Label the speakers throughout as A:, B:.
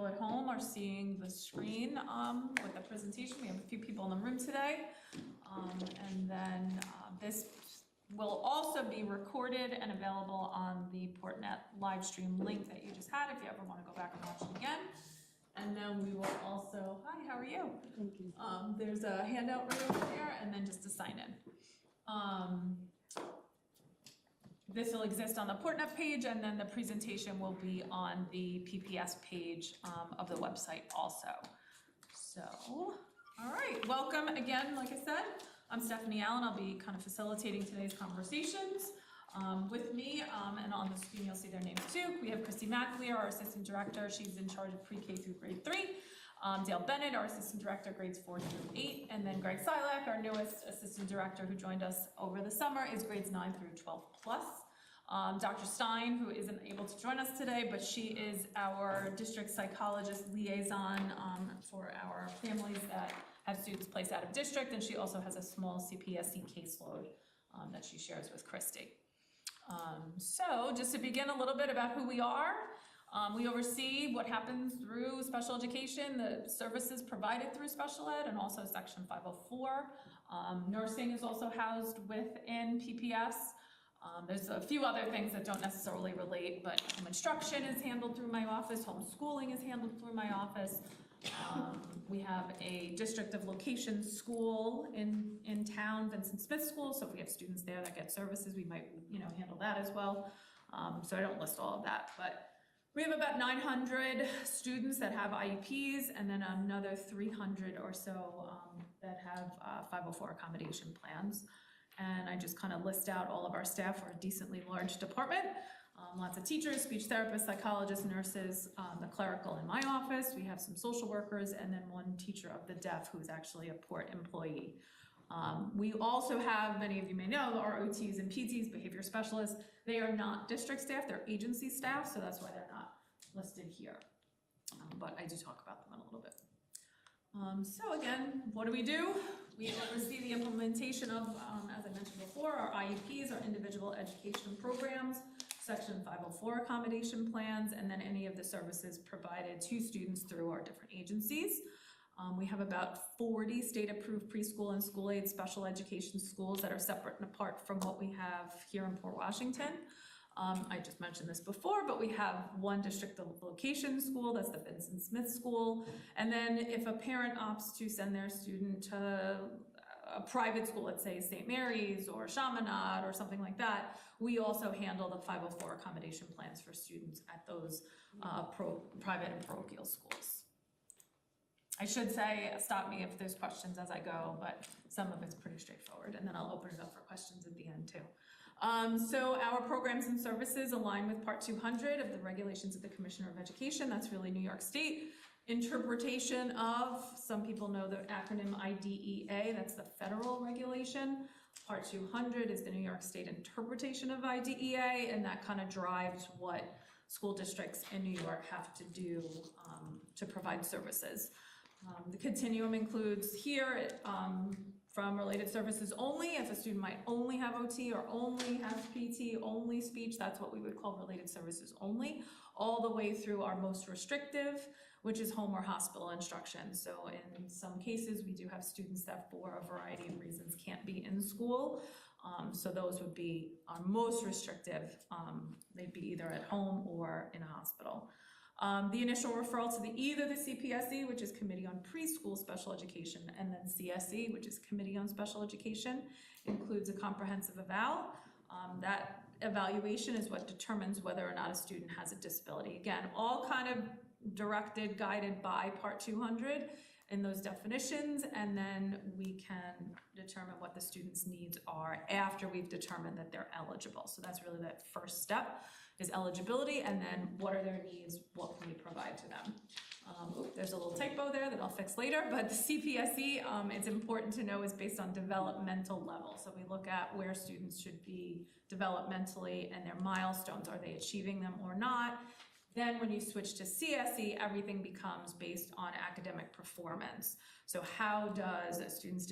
A: people at home are seeing the screen with the presentation. We have a few people in the room today. And then this will also be recorded and available on the Portnet live stream link that you just had if you ever want to go back and watch it again. And then we will also, hi, how are you?
B: Thank you.
A: There's a handout right over there, and then just to sign in. This will exist on the Portnet page, and then the presentation will be on the PPS page of the website also. So, all right, welcome again, like I said. I'm Stephanie Allen. I'll be kind of facilitating today's conversations. With me, and on the screen you'll see their names too. We have Christy McAleer, our Assistant Director. She's in charge of pre-K through grade 3. Dale Bennett, our Assistant Director, grades 4 through 8. And then Greg Silak, our newest Assistant Director who joined us over the summer, is grades 9 through 12 plus. Dr. Stein, who isn't able to join us today, but she is our district psychologist liaison for our families that have students placed out of district, and she also has a small CPSE caseload that she shares with Christy. So just to begin a little bit about who we are, we oversee what happens through special education, the services provided through special ed, and also Section 504. Nursing is also housed within PPS. There's a few other things that don't necessarily relate, but home instruction is handled through my office, homeschooling is handled through my office. We have a district of location school in town, Vincent Smith School, so if we have students there that get services, we might handle that as well. So I don't list all of that, but we have about 900 students that have IEPs, and then another 300 or so that have 504 accommodation plans. And I just kind of list out all of our staff. We're a decently large department. Lots of teachers, speech therapists, psychologists, nurses, the clerical in my office. We have some social workers, and then one teacher of the deaf who's actually a Port employee. We also have, many of you may know, our OTs and PTs, behavior specialists. They are not district staff, they're agency staff, so that's why they're not listed here. But I do talk about them in a little bit. So again, what do? We oversee the implementation of, as I mentioned before, our IEPs, our individual education programs, Section 504 accommodation plans, and then any of the services provided to students through our different agencies. We have about 40 state-approved preschool and school-age special education schools that are separate and apart from what we have here in Port Washington. I just mentioned this before, but we have one district of location school, that's the Vincent Smith School. And then if a parent opts to send their student to a private school, let's say St. Mary's or Chaminade or something like that, we also handle the 504 accommodation plans for students at those private and parochial schools. I should say, stop me if there's questions as I go, but some of it's pretty straightforward, and then I'll open it up for questions at the end too. So our programs and services align with Part 200 of the regulations of the Commissioner of Education. That's really New York State interpretation of, some people know the acronym IDEA, that's the federal regulation. Part 200 is the New York State interpretation of IDEA, and that kind of drives what school districts in New York have to do to provide services. The continuum includes here from related services only, if a student might only have OT or only have PT, only speech, that's what we would call related services only, all the way through our most restrictive, which is home or hospital instruction. So in some cases, we do have students that for a variety of reasons can't be in school. So those would be our most restrictive. They'd be either at home or in a hospital. The initial referral to either the CPSE, which is Committee on Preschool Special Education, and then CSE, which is Committee on Special Education, includes a comprehensive eval. That evaluation is what determines whether or not a student has a disability. Again, all kind of directed, guided by Part 200 in those definitions, and then we can determine what the student's needs are after we've determined that they're eligible. So that's really that first step, is eligibility, and then what are their needs, what can we provide to them. There's a little typo there that I'll fix later, but the CPSE, it's important to know, is based on developmental level. So we look at where students should be developmentally and their milestones. Are they achieving them or not? Then when you switch to CSE, everything becomes based on academic performance. So how does a student's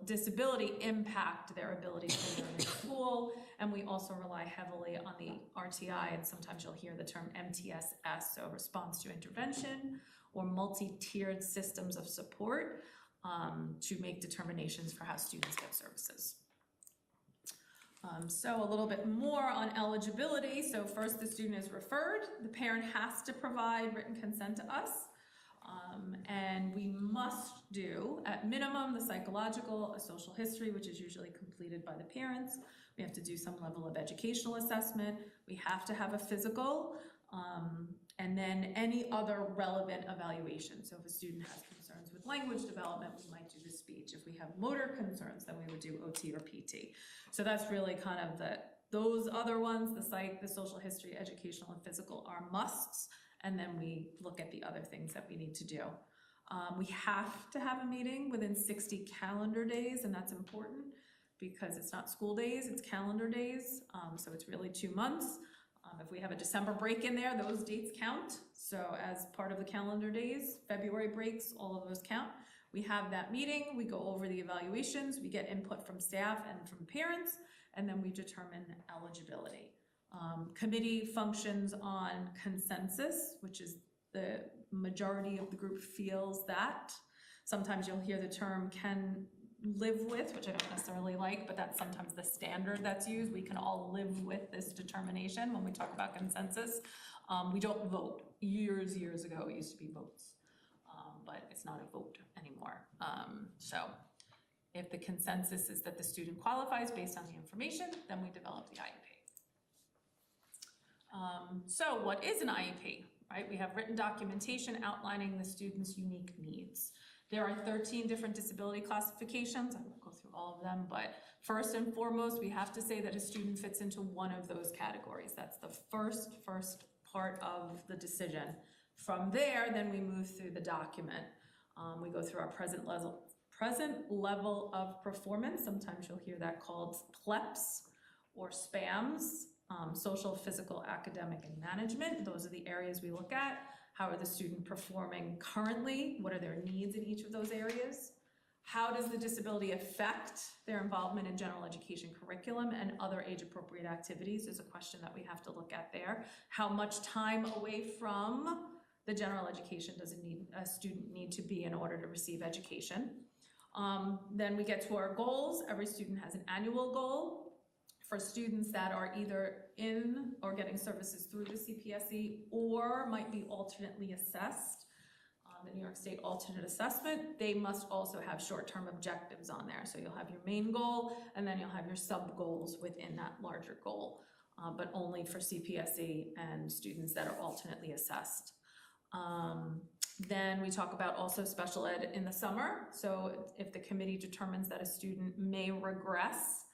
A: disability impact their ability to learn in school? And we also rely heavily on the RTI, and sometimes you'll hear the term MTSS, so response to intervention, or multi-tiered systems of support to make determinations for how students get services. So a little bit more on eligibility. So first, the student is referred. The parent has to provide written consent to us. And we must do, at minimum, the psychological, a social history, which is usually completed by the parents. We have to do some level of educational assessment. We have to have a physical, and then any other relevant evaluation. So if a student has concerns with language development, we might do the speech. If we have motor concerns, then we would do OT or PT. So that's really kind of those other ones, the psych, the social history, educational, and physical are musts. And then we look at the other things that we need to do. We have to have a meeting within 60 calendar days, and that's important because it's not school days, it's calendar days. So it's really 2 months. If we have a December break in there, those dates count. So as part of the calendar days, February breaks, all of those count. We have that meeting, we go over the evaluations, we get input from staff and from parents, and then we determine eligibility. Committee functions on consensus, which is the majority of the group feels that. Sometimes you'll hear the term can live with, which I don't necessarily like, but that's sometimes the standard that's used. We can all live with this determination when we talk about consensus. We don't vote. Years ago, it used to be votes, but it's not a vote anymore. So if the consensus is that the student qualifies based on the information, then we develop the IEP. So what is an IEP, right? We have written documentation outlining the student's unique needs. There are 13 different disability classifications. I won't go through all of them, but first and foremost, we have to say that a student fits into one of those categories. That's the first part of the decision. From there, then we move through the document. We go through our present level of performance. Sometimes you'll hear that called PLEPS or SPAMS. Social, physical, academic, and management. Those are the areas we look at. How are the student performing currently? What are their needs in each of those areas? How does the disability affect their involvement in general education curriculum and other age-appropriate activities is a question that we have to look at there. How much time away from the general education does a student need to be in order to receive education? Then we get to our goals. Every student has an annual goal. For students that are either in or getting services through the CPSE or might be alternately assessed, the New York State Alternate Assessment, they must also have short-term objectives on there. So you'll have your main goal, and then you'll have your sub-goals within that larger goal, but only for CPSE and students that are alternately assessed. Then we talk about also special ed in the summer. So if the committee determines that a student may regress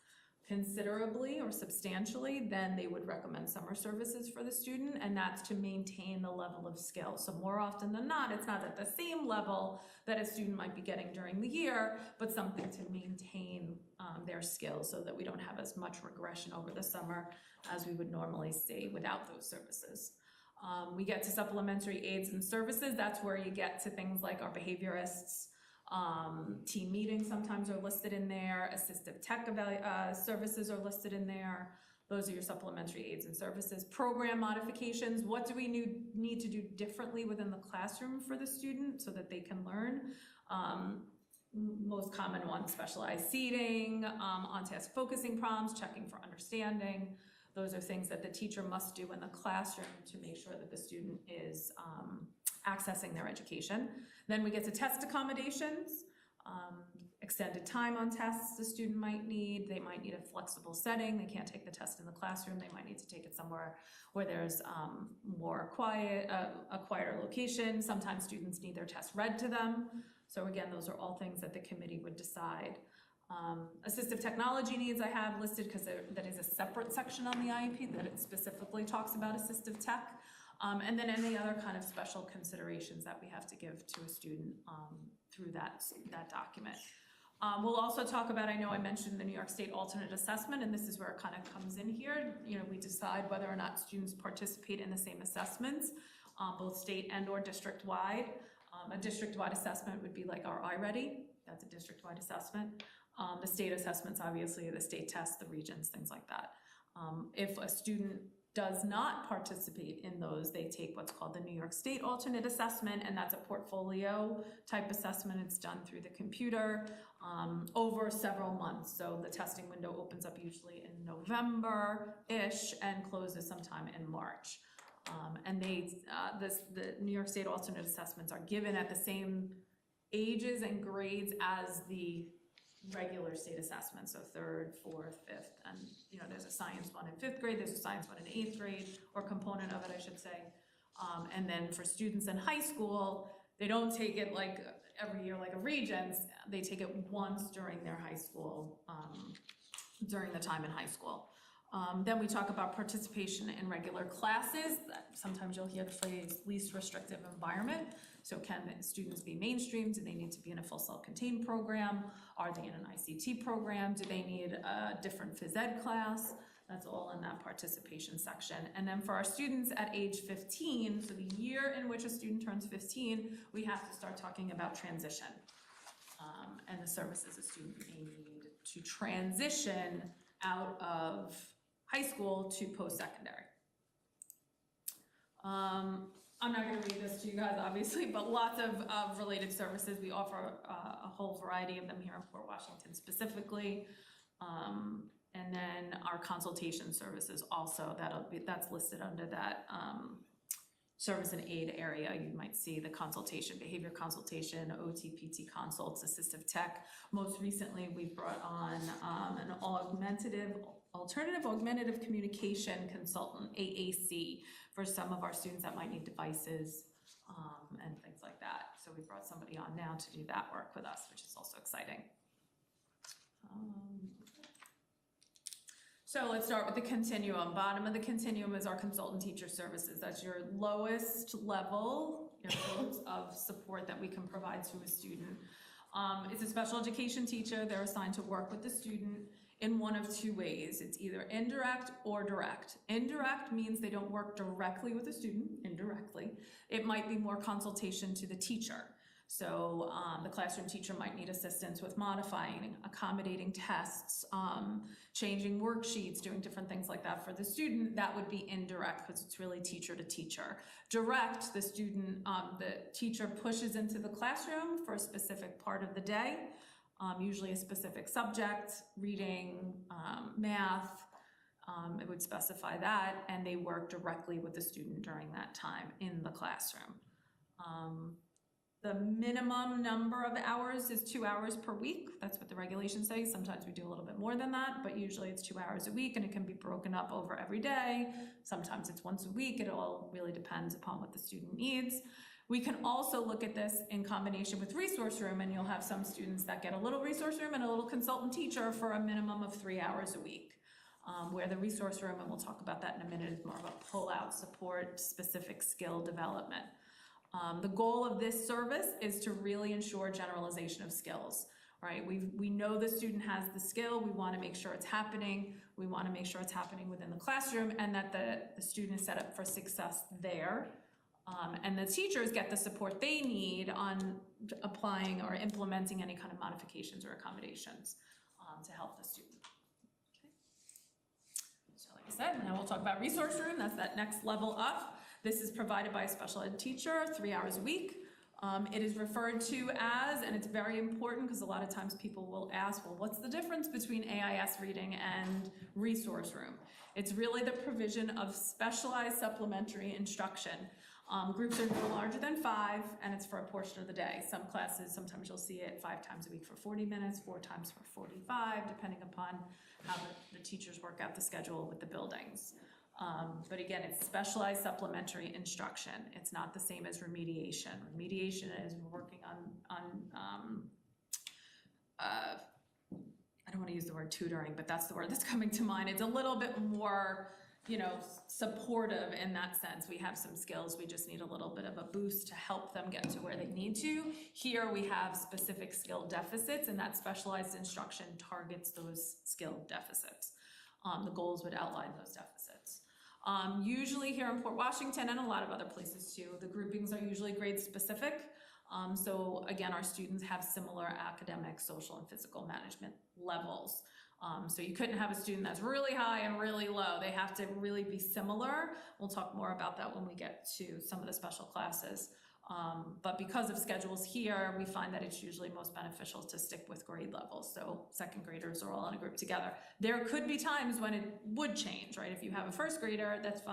A: considerably or substantially, then they would recommend summer services for the student, and that's to maintain the level of skill. So more often than not, it's not at the same level that a student might be getting during the year, but something to maintain their skills so that we don't have as much regression over the summer as we would normally see without those services. We get to supplementary aids and services. That's where you get to things like our behaviorists. Team meetings sometimes are listed in there. Assistive tech services are listed in there. Those are your supplementary aids and services. Program modifications. What do we need to do differently within the classroom for the student so that they can learn? Most common ones, specialized seating, on-task focusing prompts, checking for understanding. Those are things that the teacher must do in the classroom to make sure that the student is accessing their education. Then we get to test accommodations, extended time on tests the student might need. They might need a flexible setting. They can't take the test in the classroom. They might need to take it somewhere where there's more quiet, a quieter location. Sometimes students need their test read to them. So again, those are all things that the committee would decide. Assistive technology needs I have listed because that is a separate section on the IEP that it specifically talks about assistive tech. And then any other kind of special considerations that we have to give to a student through that document. We'll also talk about, I know I mentioned the New York State alternate assessment, and this is where it kind of comes in here. You know, we decide whether or not students participate in the same assessments, both state and or district-wide. A district-wide assessment would be like our iReady, that's a district-wide assessment. The state assessments, obviously, the state tests, the regions, things like that. If a student does not participate in those, they take what's called the New York State alternate assessment, and that's a portfolio type assessment. It's done through the computer over several months. So the testing window opens up usually in November-ish and closes sometime in March. And the New York State alternate assessments are given at the same ages and grades as the regular state assessment, so 3rd, 4th, 5th, and you know, there's a science one in 5th grade, there's a science one in 8th grade, or component of it, I should say. And then for students in high school, they don't take it like every year like a Regents, they take it once during their high school, during the time in high school. Then we talk about participation in regular classes. Sometimes you'll hear the phrase least restrictive environment. So can students be mainstreamed? Do they need to be in a full self-contained program? Are they in an ICT program? Do they need a different phys ed class? That's all in that participation section. And then for our students at age 15, so the year in which a student turns 15, we have to start talking about transition and the services a student may need to transition out of high school to post-secondary. I'm not going to read this to you guys, obviously, but lots of related services. We offer a whole variety of them here in Port Washington specifically. And then our consultation services also, that's listed under that service and aid area. You might see the consultation, behavior consultation, OT, PT consults, assistive tech. Most recently, we've brought on an alternative augmentative communication consultant, AAC, for some of our students that might need devices and things like that. So we brought somebody on now to do that work with us, which is also exciting. So let's start with the continuum. Bottom of the continuum is our consultant teacher services. That's your lowest level of support that we can provide to a student. It's a special education teacher. They're assigned to work with the student in one of two ways. It's either indirect or direct. Indirect means they don't work directly with the student, indirectly. It might be more consultation to the teacher. So the classroom teacher might need assistance with modifying, accommodating tests, changing worksheets, doing different things like that for the student. That would be indirect because it's really teacher to teacher. Direct, the teacher pushes into the classroom for a specific part of the day, usually a specific subject, reading, math, it would specify that, and they work directly with the student during that time in the classroom. The minimum number of hours is 2 hours per week. That's what the regulations say. Sometimes we do a little bit more than that, but usually it's 2 hours a week, and it can be broken up over every day. Sometimes it's once a week. It all really depends upon what the student needs. We can also look at this in combination with resource room, and you'll have some students that get a little resource room and a little consultant teacher for a minimum of 3 hours a week. Where the resource room, and we'll talk about that in a minute, is more of a pull-out support, specific skill development. The goal of this service is to really ensure generalization of skills, right? We know the student has the skill. We want to make sure it's happening. We want to make sure it's happening within the classroom and that the student is set up for success there. And the teachers get the support they need on applying or implementing any kind of modifications or accommodations to help the student. Okay. So like I said, now we'll talk about resource room. That's that next level up. This is provided by a special ed teacher 3 hours a week. It is referred to as, and it's very important because a lot of times people will ask, well, what's the difference between AIS reading and resource room? It's really the provision of specialized supplementary instruction. Groups are no larger than 5, and it's for a portion of the day. Some classes, sometimes you'll see it 5 times a week for 40 minutes, 4 times for 45, depending upon how the teachers work out the schedule with the buildings. But again, it's specialized supplementary instruction. It's not the same as remediation. Remediation is working on I don't want to use the word tutoring, but that's the word that's coming to mind. It's a little bit more supportive in that sense. We have some skills, we just need a little bit of a boost to help them get to where they need to. Here we have specific skill deficits, and that specialized instruction targets those skill deficits. The goals would outline those deficits. Usually here in Port Washington and a lot of other places too, the groupings are usually grade specific. So again, our students have similar academic, social, and physical management levels. So you couldn't have a student that's really high and really low. They have to really be similar. We'll talk more about that when we get to some of the special classes. But because of schedules here, we find that it's usually most beneficial to stick with grade levels. So second graders are all in a group together. There could be times when it would change, right? If you have a first grader that's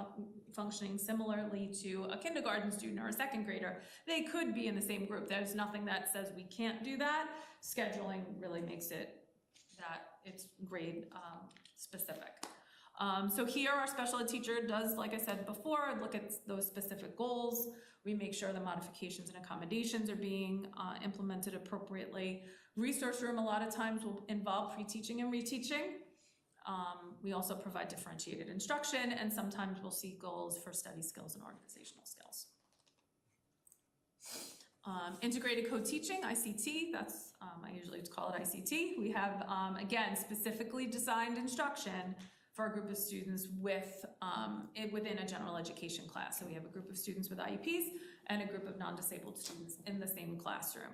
A: functioning similarly to a kindergarten student or a second grader, they could be in the same group. There's nothing that says we can't do that. Scheduling really makes it that it's grade specific. So here our special ed teacher does, like I said before, look at those specific goals. We make sure the modifications and accommodations are being implemented appropriately. Resource room a lot of times will involve pre-teaching and reteaching. We also provide differentiated instruction, and sometimes we'll see goals for study skills and organizational skills. Integrated co-teaching, ICT, that's, I usually call it ICT. We have, again, specifically designed instruction for a group of students within a general education class. So we have a group of students with IEPs and a group of non-disabled students in the same classroom.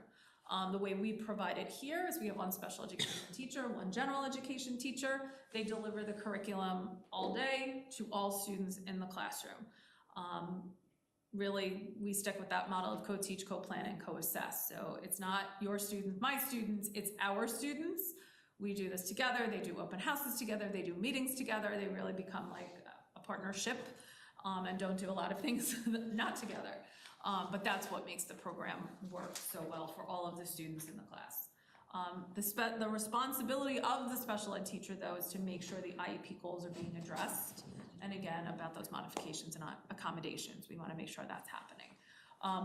A: The way we provide it here is we have one special education teacher, one general education teacher. They deliver the curriculum all day to all students in the classroom. Really, we stick with that model of co-teach, co-plan, and co-assess. So it's not your students, my students, it's our students. We do this together. They do open houses together. They do meetings together. They really become like a partnership and don't do a lot of things not together. But that's what makes the program work so well for all of the students in the class. The responsibility of the special ed teacher, though, is to make sure the IEP goals are being addressed. And again, about those modifications and accommodations, we want to make sure that's happening.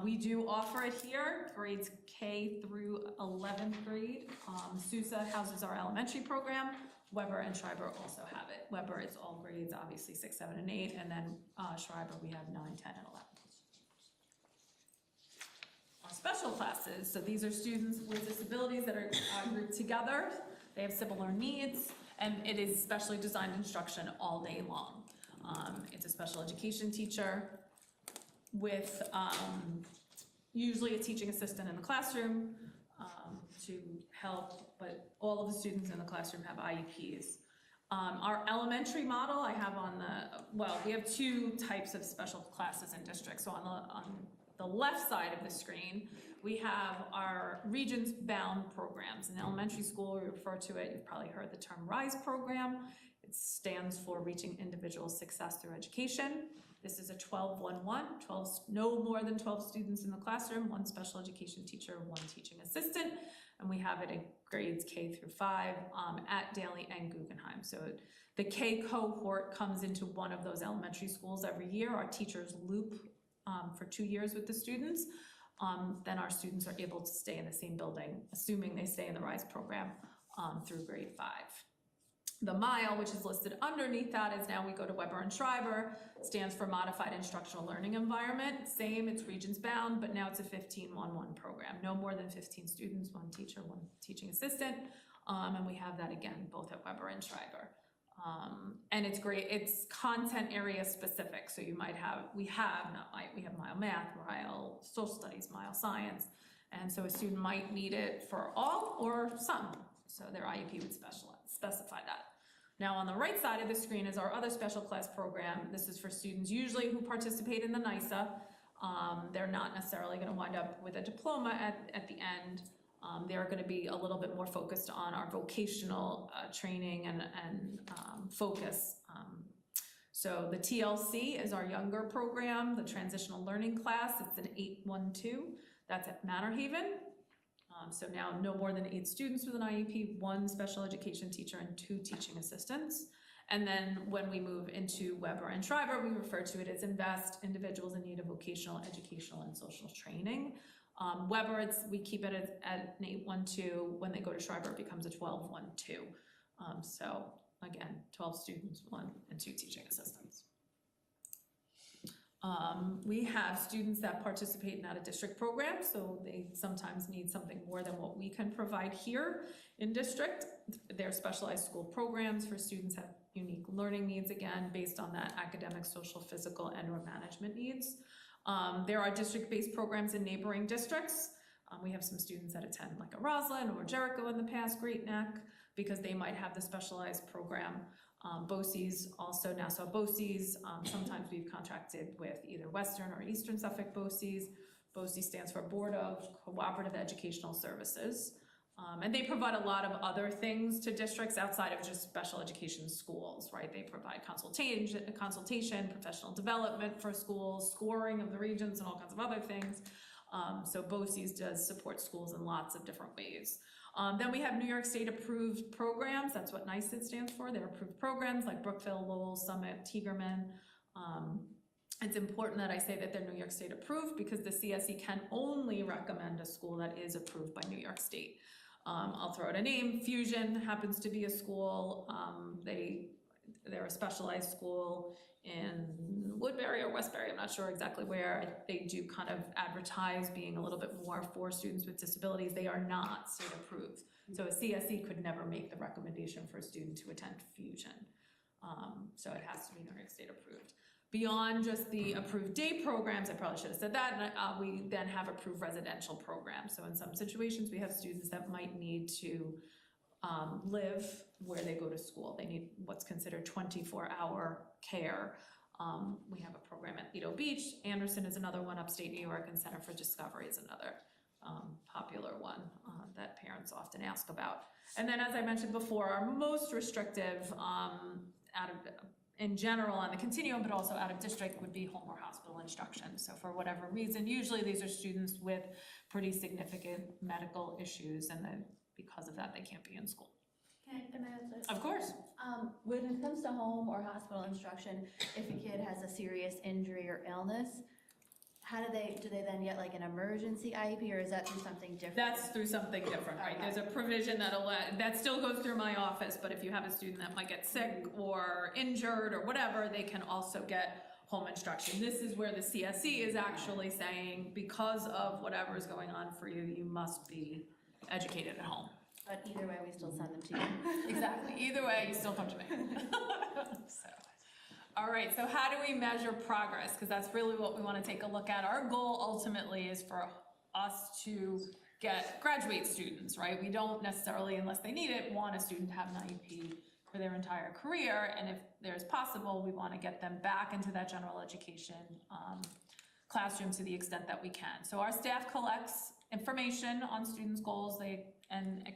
A: We do offer it here, grades K through 11th grade. SUSA houses our elementary program. Weber and Schreiber also have it. Weber, it's all grades, obviously 6, 7, and 8, and then Schreiber, we have 9, 10, and 11. Our special classes, so these are students with disabilities that are grouped together. They have similar needs, and it is specially designed instruction all day long. It's a special education teacher with usually a teaching assistant in the classroom to help, but all of the students in the classroom have IEPs. Our elementary model I have on we have two types of special classes in districts. So on the left side of the screen, we have our regions-bound programs. In elementary school, we refer to it, you've probably heard the term RISE program. It stands for Reaching Individual Success Through Education. This is a 12-1-1, no more than 12 students in the classroom, one special education teacher, one teaching assistant, and we have it in grades K through 5 at Daly and Guggenheim. So the K cohort comes into one of those elementary schools every year. Our teachers loop for 2 years with the students. Then our students are able to stay in the same building, assuming they stay in the RISE program through grade 5. The MILE, which is listed underneath that, is now we go to Weber and Schreiber, stands for Modified Instructional Learning Environment. Same, it's regions bound, but now it's a 15-1-1 program. No more than 15 students, one teacher, one teaching assistant. And we have that again, both at Weber and Schreiber. And it's great, it's content area specific. So you might have, we have MILE Math, MILE Social Studies, MILE Science. And so a student might need it for all or some. So their IEP would specify that. Now on the right side of the screen is our other special class program. This is for students usually who participate in the NYSA. They're not necessarily going to wind up with a diploma at the end. They're going to be a little bit more focused on our vocational training and focus. So the TLC is our younger program, the transitional learning class. It's an 8-1-2. That's at Manor Haven. So now no more than 8 students with an IEP, 1 special education teacher, and 2 teaching assistants. And then when we move into Weber and Schreiber, we refer to it as INVEST, individuals in need of vocational, educational, and social training. Weber, we keep it at an 8-1-2. When they go to Schreiber, it becomes a 12-1-2. So again, 12 students, 1 and 2 teaching assistants. We have students that participate in out-of-district programs, so they sometimes need something more than what we can provide here in district. They're specialized school programs for students that have unique learning needs, again, based on that academic, social, physical, and/or management needs. There are district-based programs in neighboring districts. We have some students that attend like a Roslyn or Jericho in the past, Great Neck, because they might have the specialized program. BOCES, also Nassau BOCES. Sometimes we've contracted with either Western or Eastern Suffolk BOCES. BOCES stands for Board of Cooperative Educational Services. And they provide a lot of other things to districts outside of just special education schools, right? They provide consultation, professional development for schools, scoring of the regions, and all kinds of other things. So BOCES does support schools in lots of different ways. Then we have New York State approved programs. That's what NYSID stands for. They're approved programs like Brookville, Lowell, Summit, Tiegerman. It's important that I say that they're New York State approved because the CSE can only recommend a school that is approved by New York State. I'll throw out a name. Fusion happens to be a school. They're a specialized school in Woodbury or Westbury, I'm not sure exactly where. They do kind of advertise being a little bit more for students with disabilities. They are not state approved. So a CSE could never make the recommendation for a student to attend Fusion. So it has to be New York State approved. Beyond just the approved day programs, I probably should have said that, we then have approved residential programs. So in some situations, we have students that might need to live where they go to school. They need what's considered 24-hour care. We have a program at Lido Beach. Anderson is another one, upstate New York, and Center for Discovery is another popular one that parents often ask about. And then, as I mentioned before, our most restrictive in general on the continuum, but also out of district, would be home or hospital instruction. So for whatever reason, usually these are students with pretty significant medical issues, and then because of that, they can't be in school.
B: Can I answer this?
A: Of course.
B: When it comes to home or hospital instruction, if a kid has a serious injury or illness, how do they then get like an emergency IEP, or is that through something different?
A: That's through something different, right?
B: Okay.
A: There's a provision that still goes through my office, but if you have a student that might get sick or injured or whatever, they can also get home instruction. This is where the CSE is actually saying, because of whatever is going on for you, you must be educated at home.
B: But either way, we still send them to you.
A: Exactly. Either way, you still come to me. All right, so how do we measure progress? Because that's really what we want to take a look at. Our goal ultimately is for us to graduate students, right? We don't necessarily, unless they need it, want a student to have an IEP for their entire career. And if there's possible, we want to get them back into that general education classroom to the extent that we can. So our staff collects information on students' goals and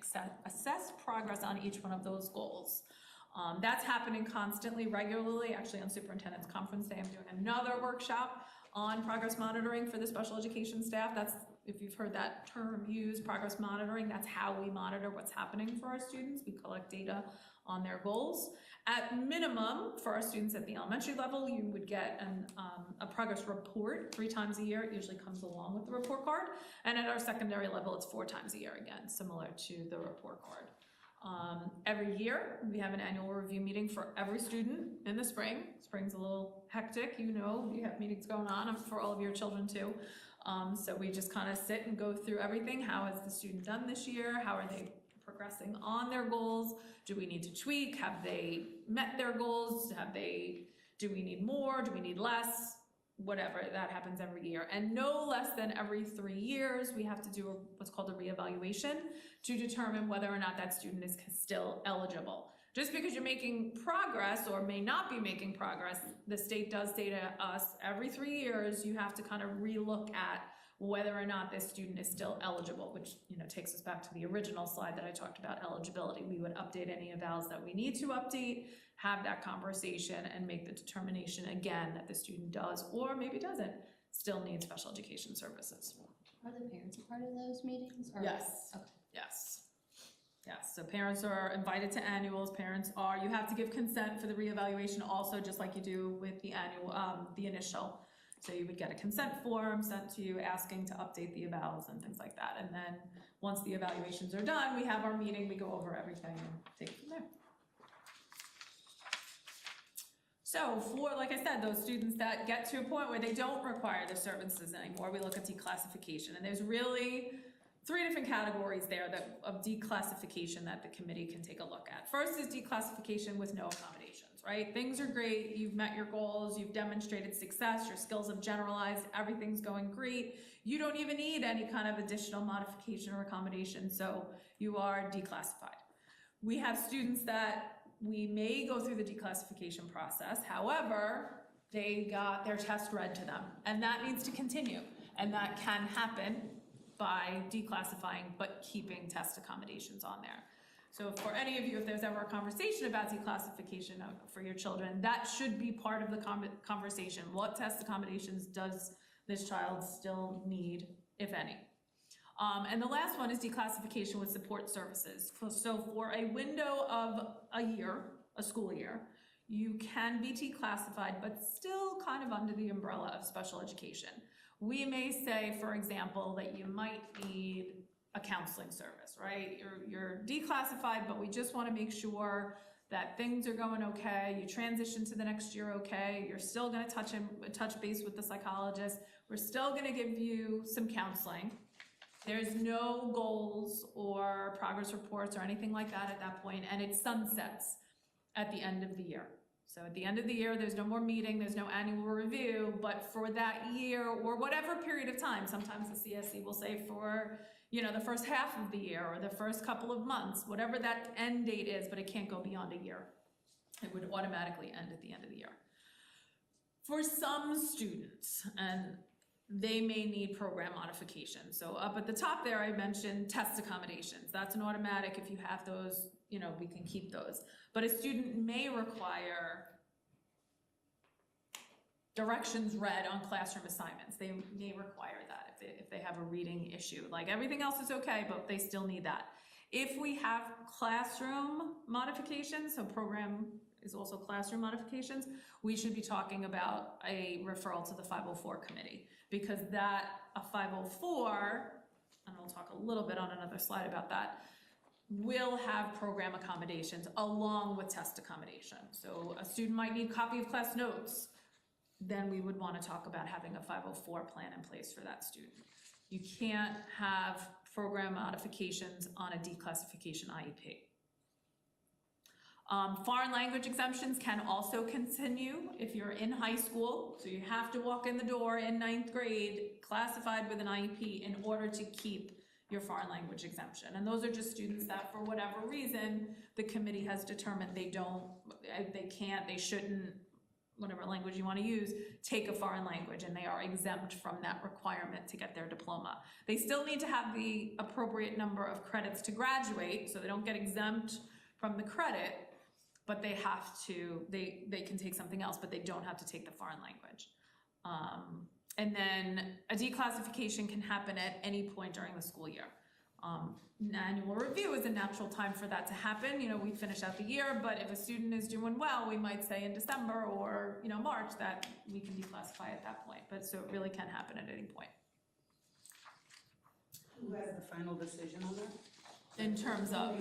A: assess progress on each one of those goals. That's happening constantly, regularly. Actually, on Superintendent's Conference Day, I'm doing another workshop on progress monitoring for the special education staff. That's, if you've heard that term used, progress monitoring, that's how we monitor what's happening for our students. We collect data on their goals. At minimum, for our students at the elementary level, you would get a progress report 3 times a year. It usually comes along with the report card. And at our secondary level, it's 4 times a year, again, similar to the report card. Every year, we have an annual review meeting for every student in the spring. Spring's a little hectic, you know, you have meetings going on for all of your children too. So we just kind of sit and go through everything. How has the student done this year? How are they progressing on their goals? Do we need to tweak? Have they met their goals? Do we need more? Do we need less? Whatever, that happens every year. And no less than every 3 years, we have to do what's called a reevaluation to determine whether or not that student is still eligible. Just because you're making progress or may not be making progress, the state does say to us every 3 years, you have to kind of relook at whether or not this student is still eligible, which, you know, takes us back to the original slide that I talked about eligibility. We would update any evals that we need to update, have that conversation, and make the determination again that the student does or maybe doesn't still need special education services.
C: Are the parents a part of those meetings? Or?
A: Yes.
C: Okay.
A: Yes. Yes, so parents are invited to annuals. You have to give consent for the reevaluation also, just like you do with the annual, the initial. So you would get a consent form sent to you asking to update the evals and things like that. And then once the evaluations are done, we have our meeting, we go over everything and take it from there. So for, like I said, those students that get to a point where they don't require the services anymore, we look at declassification. And there's really 3 different categories there of declassification that the committee can take a look at. First is declassification with no accommodations, right? Things are great, you've met your goals, you've demonstrated success, your skills have generalized, everything's going great. You don't even need any kind of additional modification or accommodation, so you are declassified. We have students that we may go through the declassification process, however, they got their test read to them, and that needs to continue, and that can happen by declassifying but keeping test accommodations on there. So for any of you, if there's ever a conversation about declassification for your children, that should be part of the conversation. What test accommodations does this child still need, if any? And the last one is declassification with support services. So for a window of a year, a school year, you can be declassified, but still kind of under the umbrella of special education. We may say, for example, that you might need a counseling service, right? You're declassified, but we just want to make sure that things are going okay. You transition to the next year okay. You're still going to touch base with the psychologist. We're still going to give you some counseling. There's no goals or progress reports or anything like that at that point, and it sunsets at the end of the year. So at the end of the year, there's no more meeting, there's no annual review, but for that year or whatever period of time, sometimes the CSE will say for, the first half of the year or the first couple of months, whatever that end date is, but it can't go beyond a year. It would automatically end at the end of the year. For some students, and they may need program modification. So up at the top there, I mentioned test accommodations. That's an automatic. If you have those, we can keep those. But a student may require directions read on classroom assignments. They may require that if they have a reading issue. Like everything else is okay, but they still need that. If we have classroom modifications, so program is also classroom modifications, we should be talking about a referral to the 504 committee, because a 504, and I'll talk a little bit on another slide about that, will have program accommodations along with test accommodation. So a student might need a copy of class notes, then we would want to talk about having a 504 plan in place for that student. You can't have program modifications on a declassification IEP. Foreign language exemptions can also continue if you're in high school, so you have to walk in the door in 9th grade classified with an IEP in order to keep your foreign language exemption. And those are just students that for whatever reason, the committee has determined they can't, they shouldn't, whatever language you want to use, take a foreign language, and they are exempt from that requirement to get their diploma. They still need to have the appropriate number of credits to graduate, so they don't get exempt from the credit, but they have to, they can take something else, but they don't have to take the foreign language. And then a declassification can happen at any point during the school year. An annual review is a natural time for that to happen. We finish out the year, but if a student is doing well, we might say in December or March that we can declassify at that point. But so it really can happen at any point.
D: Who has the final decision on that?
A: In terms of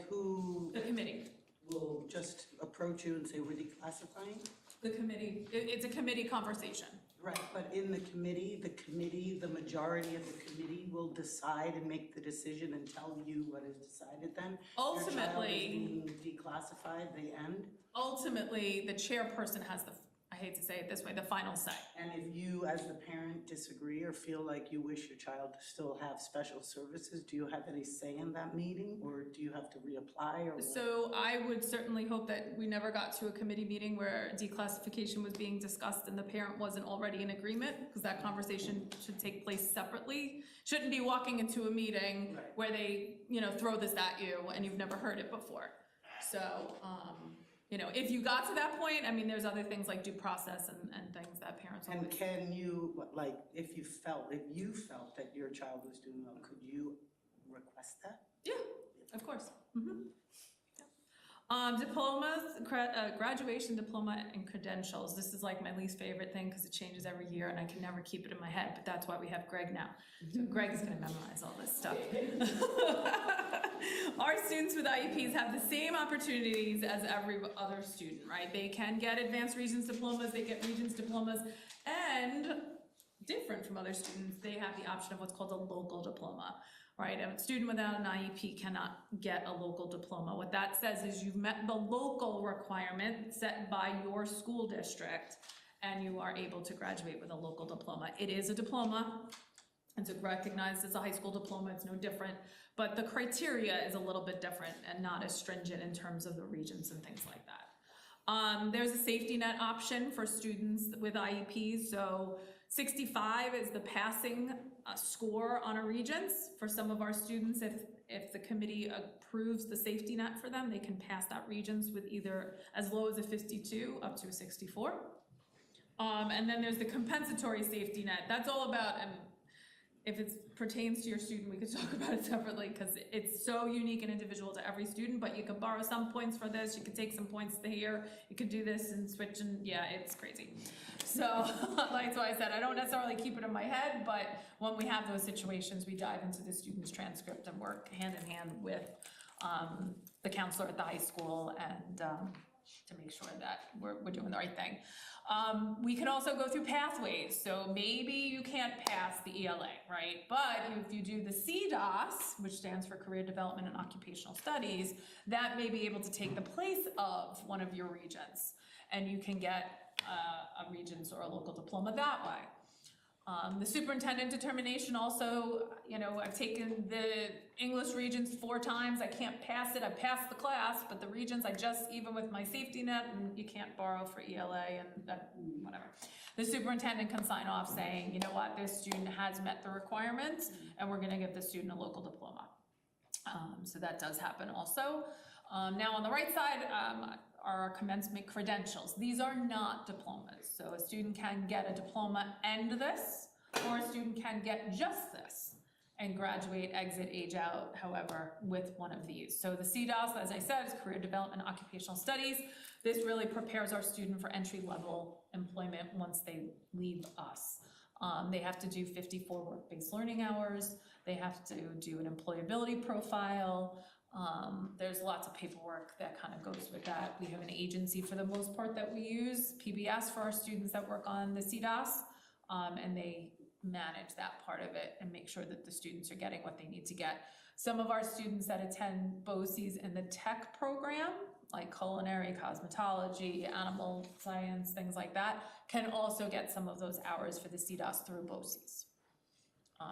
D: who
A: the committee.
D: Will just approach you and say we're declassifying?
A: The committee, it's a committee conversation.
D: Right, but in the committee, the majority of the committee will decide and make the decision and tell you what is decided then?
A: Ultimately,
D: your child is being declassified, the end?
A: Ultimately, the chairperson has I hate to say it this way, the final say.
D: And if you, as the parent, disagree or feel like you wish your child to still have special services, do you have any say in that meeting, or do you have to reapply, or what?
A: So I would certainly hope that we never got to a committee meeting where declassification was being discussed and the parent wasn't already in agreement, because that conversation should take place separately. Shouldn't be walking into a meeting
D: Right.
A: where they, throw this at you and you've never heard it before. So, if you got to that point, there's other things like due process and things that parents always.
D: And can you, if you felt that your child was doing well, could you request that?
A: Yeah, of course. Mm-hmm. Diplomas, graduation diploma and credentials. This is like my least favorite thing because it changes every year and I can never keep it in my head, but that's why we have Greg now. So Greg's gonna memorize all this stuff. Our students with IEPs have the same opportunities as every other student, right? They can get advanced Regents diplomas, they get Regents diplomas, and different from other students, they have the option of what's called a local diploma. Right, a student without an IEP cannot get a local diploma. What that says is you've met the local requirement set by your school district and you are able to graduate with a local diploma. It is a diploma, it's recognized as a high school diploma, it's no different, but the criteria is a little bit different and not as stringent in terms of the regions and things like that. There's a safety net option for students with IEPs, so 65 is the passing score on a Regents. For some of our students, if the committee approves the safety net for them, they can pass that Regents with either as low as a 52 up to a 64. And then there's the compensatory safety net. That's all about, if it pertains to your student, we could talk about it separately because it's so unique and individual to every student, but you can borrow some points for this, you can take some points to here, you can do this and switch, and yeah, it's crazy. So that's why I said I don't necessarily keep it in my head, but when we have those situations, we dive into the student's transcript and work hand in hand with the counselor at the high school and to make sure that we're doing the right thing. We can also go through pathways. So maybe you can't pass the ELA, right? But if you do the CDOS, which stands for Career Development and Occupational Studies, that may be able to take the place of one of your Regents. And you can get a Regents or a local diploma that way. The superintendent determination also, I've taken the English Regents 4 times. I can't pass it. I passed the class, but the Regents, even with my safety net, and you can't borrow for ELA and that, whatever. The superintendent can sign off saying, you know what, this student has met the requirements and we're gonna give the student a local diploma. So that does happen also. Now on the right side, are commencement credentials. These are not diplomas. So a student can get a diploma and this, or a student can get just this and graduate, exit, age out, however, with one of these. So the CDOS, as I said, is Career Development and Occupational Studies. This really prepares our student for entry-level employment once they leave us. They have to do 54 work-based learning hours. They have to do an employability profile. There's lots of paperwork that kind of goes with that. We have an agency for the most part that we use, PPS, for our students that work on the CDOS, and they manage that part of it and make sure that the students are getting what they need to get. Some of our students that attend BOCES in the tech program, like culinary, cosmetology, animal science, things like that, can also get some of those hours for the CDOS through BOCES.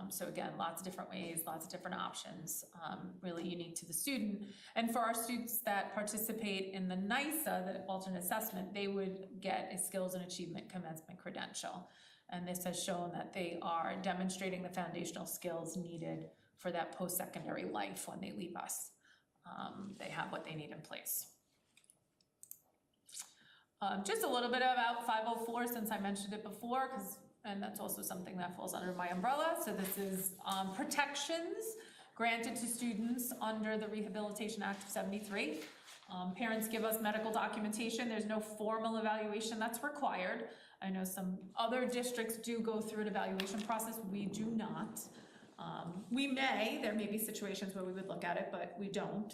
A: So again, lots of different ways, lots of different options, really unique to the student. And for our students that participate in the NISA, the alternate assessment, they would get a skills and achievement commencement credential. And this has shown that they are demonstrating the foundational skills needed for that post-secondary life when they leave us. They have what they need in place. Just a little bit about 504 since I mentioned it before, and that's also something that falls under my umbrella. So this is protections granted to students under the Rehabilitation Act of '73. Parents give us medical documentation. There's no formal evaluation that's required. I know some other districts do go through an evaluation process. We do not. There may be situations where we would look at it, but we don't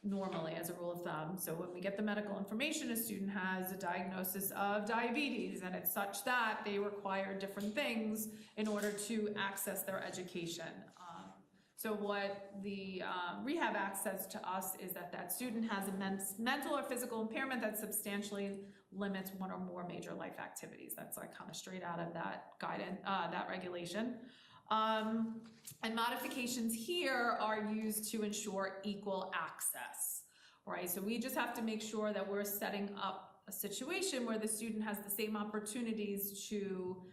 A: normally as a rule of thumb. So when we get the medical information, a student has a diagnosis of diabetes and it's such that they require different things in order to access their education. So what the Rehab Act says to us is that student has a mental or physical impairment that substantially limits one or more major life activities. That's like kind of straight out of that guidance, that regulation. And modifications here are used to ensure equal access, right? So we just have to make sure that we're setting up a situation where the student has the same opportunities to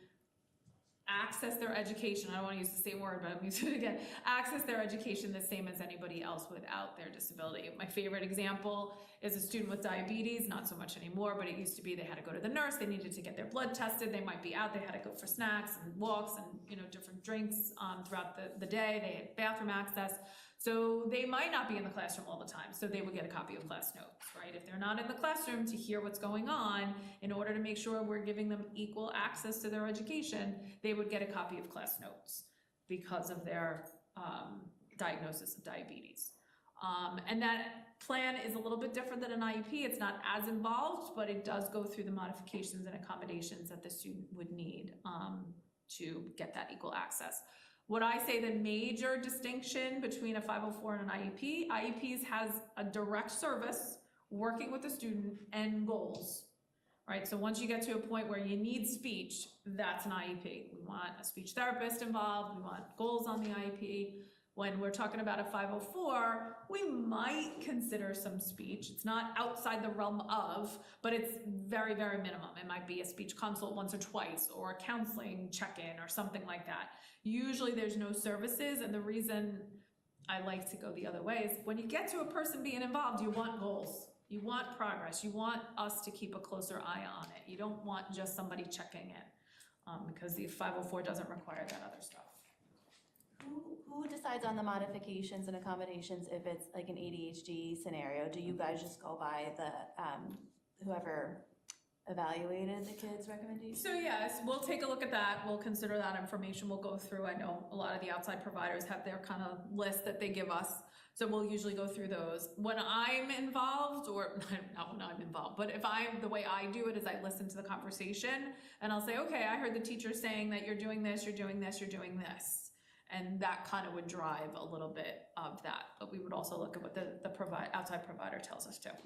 A: access their education. I don't want to use the same word, but I'm using it again. Access their education the same as anybody else without their disability. My favorite example is a student with diabetes, not so much anymore, but it used to be they had to go to the nurse, they needed to get their blood tested, they might be out, they had to go for snacks and walks and different drinks throughout the day, they had bathroom access. So they might not be in the classroom all the time, so they would get a copy of class notes, right? If they're not in the classroom to hear what's going on, in order to make sure we're giving them equal access to their education, they would get a copy of class notes because of their diagnosis of diabetes. And that plan is a little bit different than an IEP. It's not as involved, but it does go through the modifications and accommodations that the student would need to get that equal access. What I say the major distinction between a 504 and an IEP, IEPs has a direct service working with the student and goals, right? So once you get to a point where you need speech, that's an IEP. We want a speech therapist involved, we want goals on the IEP. When we're talking about a 504, we might consider some speech. It's not outside the realm of, but it's very, very minimum. It might be a speech consult once or twice, or a counseling check-in or something like that. Usually there's no services, and the reason I like to go the other way is when you get to a person being involved, you want goals. You want progress. You want us to keep a closer eye on it. You don't want just somebody checking in because the 504 doesn't require that other stuff.
B: Who decides on the modifications and accommodations if it's like an ADHD scenario? Do you guys just go by the, whoever evaluated the kids' recommendations?
A: So yes, we'll take a look at that. We'll consider that information. We'll go through. I know a lot of the outside providers have their kind of list that they give us. So we'll usually go through those. When I'm involved, or not when I'm involved, but the way I do it is I listen to the conversation and I'll say, okay, I heard the teacher saying that you're doing this, you're doing this, you're doing this. And that kind of would drive a little bit of that. But we would also look at what the outside provider tells us to. Okay.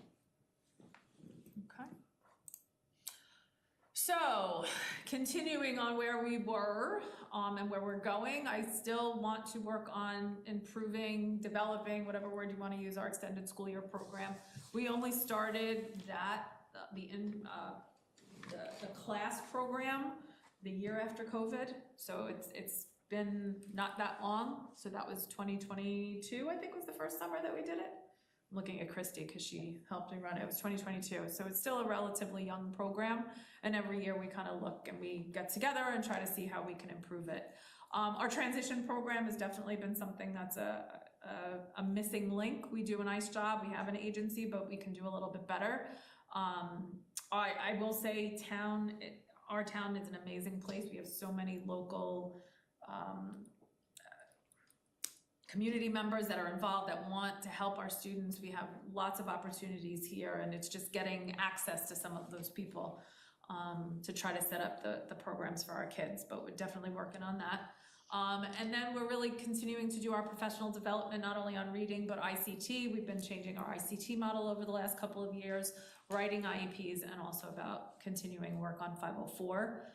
A: So, continuing on where we were and where we're going, I still want to work on improving, developing, whatever word you want to use, our extended school year program. We only started that, the class program the year after COVID. So it's been not that long. So that was 2022, I think was the first summer that we did it. I'm looking at Christy because she helped me run it. It was 2022. So it's still a relatively young program. And every year we kind of look and we get together and try to see how we can improve it. Our transition program has definitely been something that's a missing link. We do a nice job. We have an agency, but we can do a little bit better. I will say our town is an amazing place. We have so many local community members that are involved that want to help our students. We have lots of opportunities here, and it's just getting access to some of those people to try to set up the programs for our kids, but we're definitely working on that. And then we're really continuing to do our professional development, not only on reading, but ICT. We've been changing our ICT model over the last couple of years, writing IEPs, and also about continuing work on 504.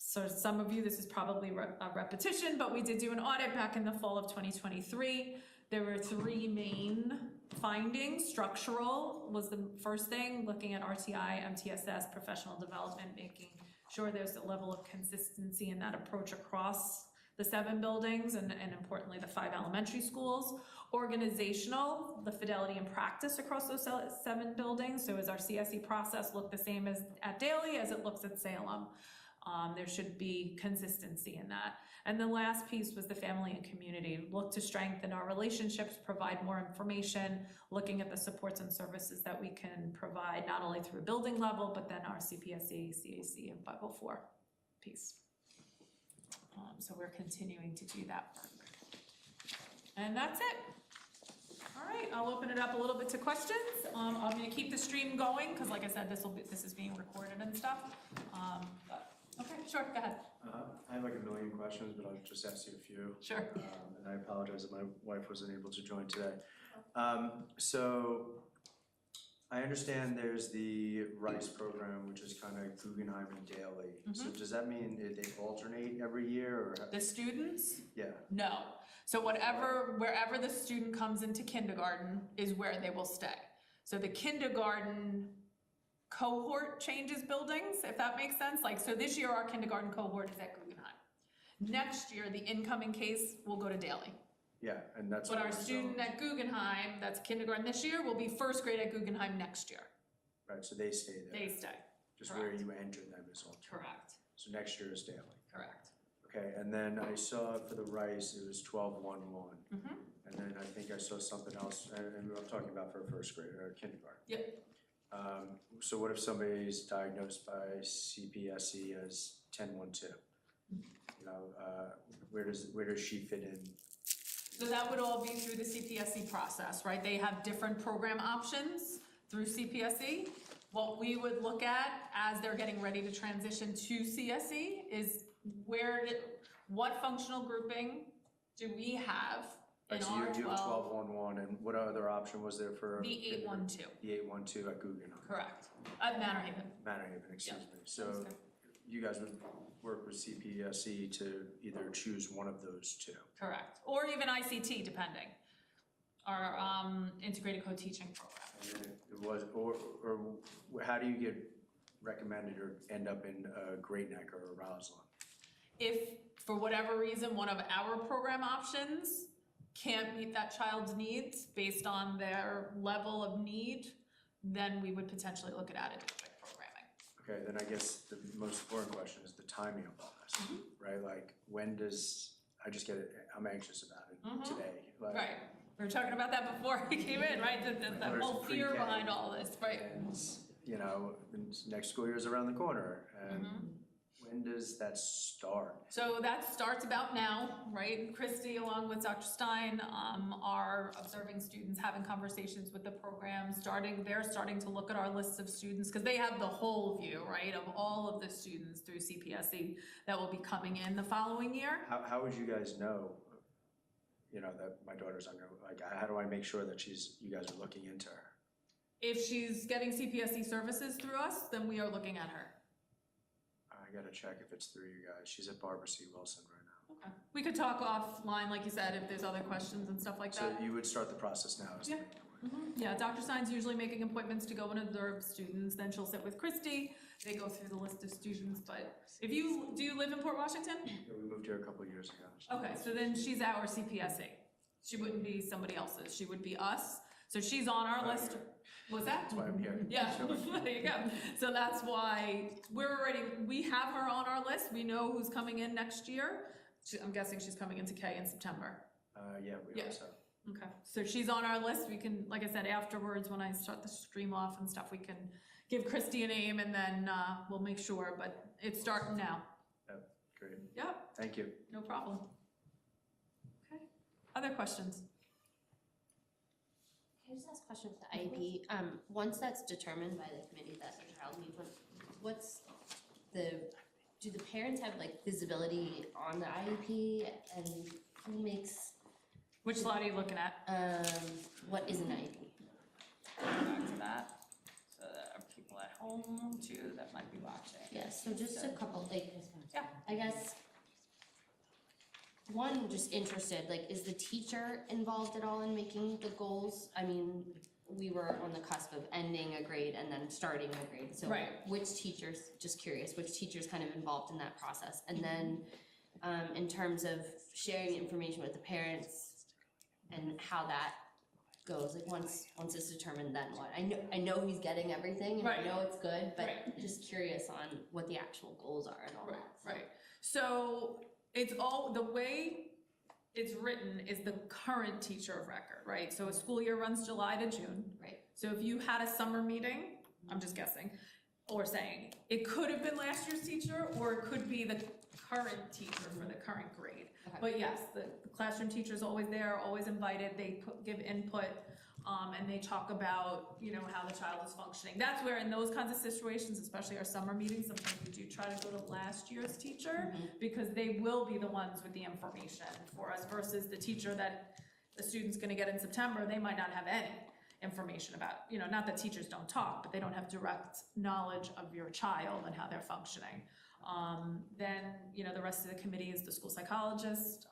A: So some of you, this is probably a repetition, but we did do an audit back in the fall of 2023. There were 3 main findings. Structural was the first thing, looking at RTI, MTSS, professional development, making sure there's a level of consistency in that approach across the 7 buildings and importantly the 5 elementary schools. Organizational, the fidelity and practice across those 7 buildings. So as our CSE process look the same as at Daly as it looks at Salem. There should be consistency in that. And the last piece was the family and community. Look to strengthen our relationships, provide more information, looking at the supports and services that we can provide, not only through a building level, but then our CPSE, CAC, and 504 piece. So we're continuing to do that work. And that's it. All right, I'll open it up a little bit to questions. I'm gonna keep the stream going, because like I said, this is being recorded and stuff. Okay, sure, go ahead.
E: I have like a million questions, but I'll just ask you a few.
A: Sure.
E: And I apologize that my wife wasn't able to join today. So I understand there's the RICE program, which is kind of Guggenheim and Daly. So does that mean they alternate every year, or?
A: The students?
E: Yeah.
A: No. So wherever the student comes into kindergarten is where they will stay. So the kindergarten cohort changes buildings, if that makes sense. Like, so this year our kindergarten cohort is at Guggenheim. Next year, the incoming case will go to Daly.
E: Yeah, and that's.
A: But our student at Guggenheim, that's kindergarten this year, will be first grade at Guggenheim next year.
E: Right, so they stay there.
A: They stay.
E: Just
A: correct.
E: where you enter them is alternate.
A: Correct.
E: So next year is Daly.
A: Correct.
E: Okay, and then I saw for the rice, it was 12-1-1.
A: Mhm.
E: And then I think I saw something else, and I'm talking about for first grade or kindergarten.
A: Yep.
E: So what if somebody's diagnosed by CPSE as 10-1-2? You know, where does she fit in?
A: So that would all be through the CPSE process, right? They have different program options through CPSE. What we would look at as they're getting ready to transition to CSE is what functional grouping do we have in
E: Right, so
A: our
E: you have
A: 12?
E: 12-1-1, and what other option was there for?
A: The 8-1-2,
E: The 8-1-2 at Guggenheim.
A: correct, at Manor Haven.
E: Manor Haven, excuse me.
A: That's
E: So
A: good.
E: you guys would work with CPSE to either choose one of those two?
A: Correct, or even ICT, depending, our integrated co-teaching program.
E: And then it was, or how do you get recommended or end up in Great Neck or Roslyn?
A: If, for whatever reason, one of our program options can't meet that child's needs based on their level of need, then we would potentially look at out-of-district programming.
E: Okay, then I guess the most important question is the timing of all this, right? Like, when does, I just get it, I'm anxious about it today. Like,
A: Right, we were talking about that before we came in, right, the
E: Where's
A: whole fear
E: pre-K?
A: behind all this, right?
E: And, you know, next school year is around the corner, and when does that start?
A: So that starts about now, right? Christy, along with Dr. Stein, are observing students, having conversations with the program, they're starting to look at our lists of students, because they have the whole view, right, of all of the students through CPSE that will be coming in the following year.
E: How would you guys know, you know, that my daughter's under, like, how do I make sure that you guys are looking into her?
A: If she's getting CPSE services through us, then we are looking at her.
E: I gotta check if it's through you guys. She's at Barbara C. Wilson right now.
A: Okay. We could talk offline, like you said, if there's other questions and stuff like
E: So
A: that.
E: you would start the process now, is the
A: Yeah.
E: main point.
A: Yeah, Dr. Stein's usually making appointments to go and observe students, then she'll sit with Christy, they go through the list of students, but do you live in Port Washington?
E: Yeah, we moved here a couple of years ago.
A: Okay, so then she's our CPSE. She wouldn't be somebody else's, she would be us, so she's on our list. What's that?
E: That's why I'm here.
A: Yeah,
E: Sure.
A: there you go. So that's why we have her on our list, we know who's coming in next year. I'm guessing she's coming into K in September.
E: Yeah, we
A: Yeah.
E: are, so.
A: Okay, so she's on our list, we can, like I said, afterwards, when I start the stream off and stuff, we can give Christy a name and then we'll make sure, but it's starting now.
E: Great,
A: Yep,
E: thank you.
A: no problem. Okay, other questions?
C: Can I just ask a question for the IEP? Once that's determined by the committee that the child needs one, do the parents have like visibility on the IEP and who makes,
A: Which slide are you looking at?
C: what is an IEP?
A: Back to that. So there are people at home too that might be watching.
C: Yes, so just a couple, like,
A: Yeah.
C: I guess, one, just interested, like, is the teacher involved at all in making the goals? I mean, we were on the cusp of ending a grade and then starting a grade, so
A: Right.
C: which teachers, just curious, which teachers kind of involved in that process? And then, in terms of sharing information with the parents and how that goes, like, once it's determined, then what? I know he's getting everything and I
A: Right.
C: know it's good, but
A: Right.
C: just curious on what the actual goals are and all
A: Right,
C: that.
A: right. So it's all, the way it's written is the current teacher of record, right? So a school year runs July to June.
C: Right.
A: So if you had a summer meeting, I'm just guessing, or saying, it could have been last year's teacher, or it could be the current teacher for the current grade.
C: Okay.
A: But yes, the classroom teacher's always there, always invited, they give input, and they talk about, you know, how the child is functioning. That's where in those kinds of situations, especially our summer meetings, sometimes we do try to go to last year's teacher, because they will be the ones with the information for us versus the teacher that the student's gonna get in September, they might not have any information about, you know, not that teachers don't talk, but they don't have direct knowledge of your child and how they're functioning. Then, you know, the rest of the committee is the school psychologist.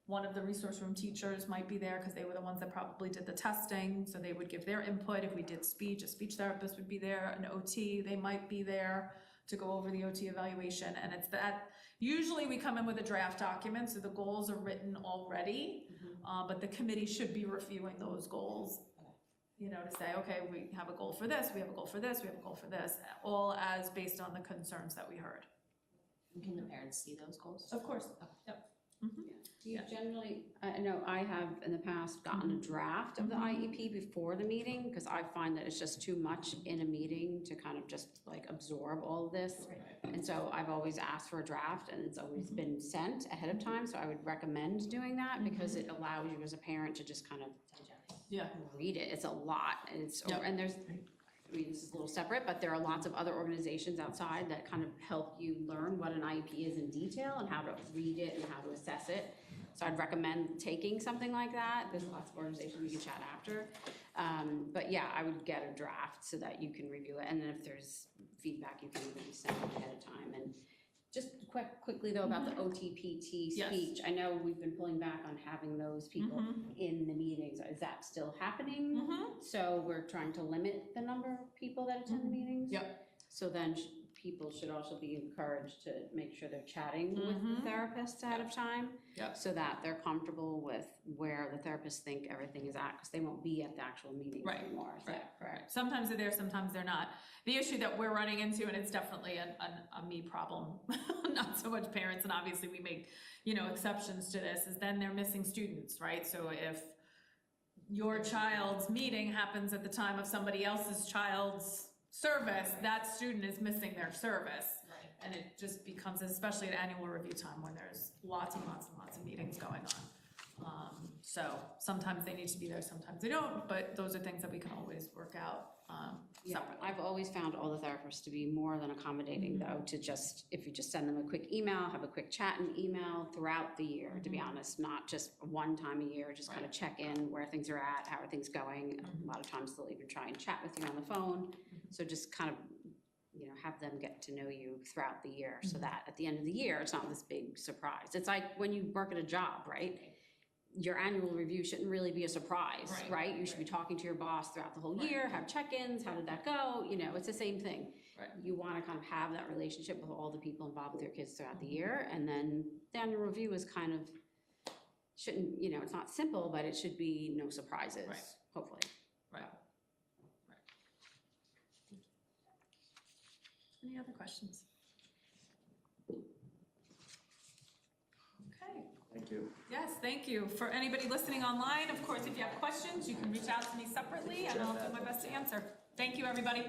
A: One of the resource room teachers might be there because they were the ones that probably did the testing, so they would give their input. If we did speech, a speech therapist would be there, an OT, they might be there to go over the OT evaluation, and it's that, usually we come in with a draft document, so the goals are written already, but the committee should be reviewing those goals, you know, to say, okay, we have a goal for this, we have a goal for this, we have a goal for this, all as based on the concerns that we heard.
C: Can the parents see those goals?
A: Of course, yep. Mhm.
F: Do you
A: Yeah.
F: generally, I know I have in the past gotten a draft of the IEP before the meeting, because I find that it's just too much in a meeting to kind of just like absorb all of this. And so I've always asked for a draft, and it's always been sent ahead of time, so I would recommend doing that, because it allows you as a parent to just kind of
A: Yeah.
F: read it. It's a lot, and it's,
A: Yep.
F: and there's, I mean, this is a little separate, but there are lots of other organizations outside that kind of help you learn what an IEP is in detail and how to read it and how to assess it. So I'd recommend taking something like that. There's lots of organizations we can chat after. But yeah, I would get a draft so that you can review it, and then if there's feedback, you can even send it ahead of time. And just quickly though, about the OTPT
A: Yes.
F: speech, I know we've been pulling back on having those people in the meetings. Is that still happening?
A: Mhm.
F: So we're trying to limit the number of people that attend the meetings?
A: Yep.
F: So then people should also be encouraged to make sure they're chatting with the therapist ahead of time.
A: Yep.
F: So that they're comfortable with where the therapists think everything is at, because they won't be at the actual meetings
A: Right,
F: anymore. Is that correct?
A: Sometimes they're there, sometimes they're not. The issue that we're running into, and it's definitely a me problem, not so much parents, and obviously we make, exceptions to this, is then they're missing students, right? So if your child's meeting happens at the time of somebody else's child's service, that student is missing their service. And it just becomes, especially at annual review time, when there's lots and lots and lots of meetings going on. So sometimes they need to be there, sometimes they don't, but those are things that we can always work out
F: Yeah,
A: separately.
F: I've always found all the therapists to be more than accommodating though, to just, if you just send them a quick email, have a quick chat and email throughout the year, to be honest, not just one time a year, just kind of check in where things are at, how are things going. A lot of times they'll even try and chat with you on the phone, so just kind of, have them get to know you throughout the year, so that at the end of the year, it's not this big surprise. It's like when you work at a job, right? Your annual review shouldn't really be a surprise, right? You should be talking to your boss throughout the whole year, have check-ins, how did that go? It's the same thing.
A: Right.
F: You want to kind of have that relationship with all the people involved with your kids throughout the year, and then the annual review is kind of, shouldn't, it's not simple, but it should be no surprises,
A: Right.
F: hopefully.
A: Right. Any other questions? Okay.
E: Thank you.
A: Yes, thank you. For anybody listening online, of course, if you have questions, you can reach out to me separately and I'll do my best to answer. Thank you, everybody.